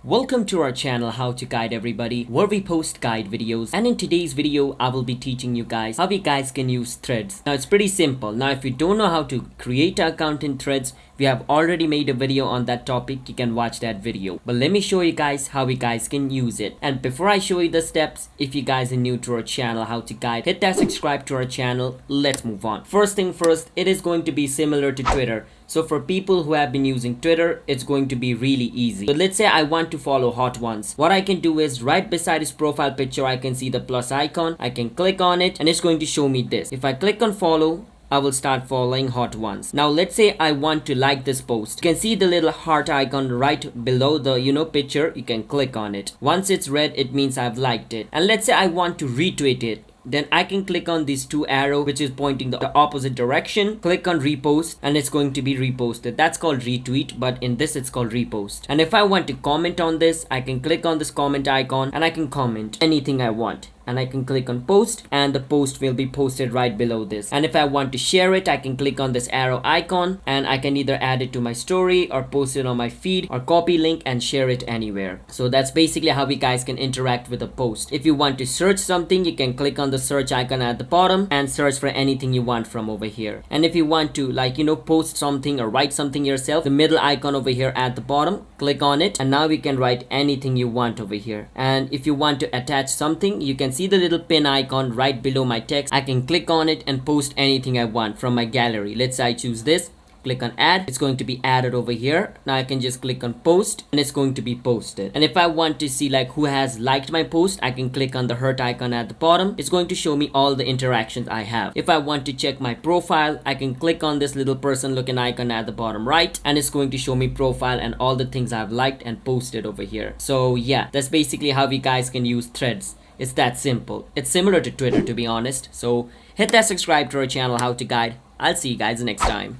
Welcome to our channel How to Guide Everybody, where we post guide videos, and in today's video I will be teaching you guys how you guys can use threads. Now it's pretty simple. Now if you don't know how to create an account in threads, we have already made a video on that topic. You can watch that video, but let me show you guys how you guys can use it. And before I show you the steps, if you guys are new to our channel How to Guide, hit that subscribe to our channel. Let's move on. First thing first, it is going to be similar to Twitter. So for people who have been using Twitter, it's going to be really easy. So let's say I want to follow hot ones. What I can do is right beside his profile picture, I can see the plus icon. I can click on it and it's going to show me this. If I click on follow, I will start following hot ones. Now let's say I want to like this post. You can see the little heart icon right below the picture. You can click on it. Once it's red, it means I've liked it. And let's say I want to retweet it. Then I can click on these two arrows which is pointing the opposite direction. Click on repost and it's going to be reposted. That's called retweet, but in this it's called repost. And if I want to comment on this, I can click on this comment icon and I can comment anything I want. And I can click on post and the post will be posted right below this. And if I want to share it, I can click on this arrow icon and I can either add it to my story or post it on my feed or copy link and share it anywhere. So that's basically how we guys can interact with a post. If you want to search something, you can click on the search icon at the bottom and search for anything you want from over here. And if you want to post something or write something yourself, the middle icon over here at the bottom, click on it and now you can write anything you want over here. And if you want to attach something, you can see the little pin icon right below my text. I can click on it and post anything I want from my gallery. Let's say I choose this. Click on add. It's going to be added over here. Now I can just click on post and it's going to be posted. And if I want to see who has liked my post, I can click on the heart icon at the bottom. It's going to show me all the interactions I have. If I want to check my profile, I can click on this little person looking icon at the bottom right and it's going to show me profile and all the things I've liked and posted over here. So yeah, that's basically how you guys can use threads. It's that simple. It's similar to Twitter, to be honest. So hit that subscribe to our channel How to Guide. I'll see you guys next time.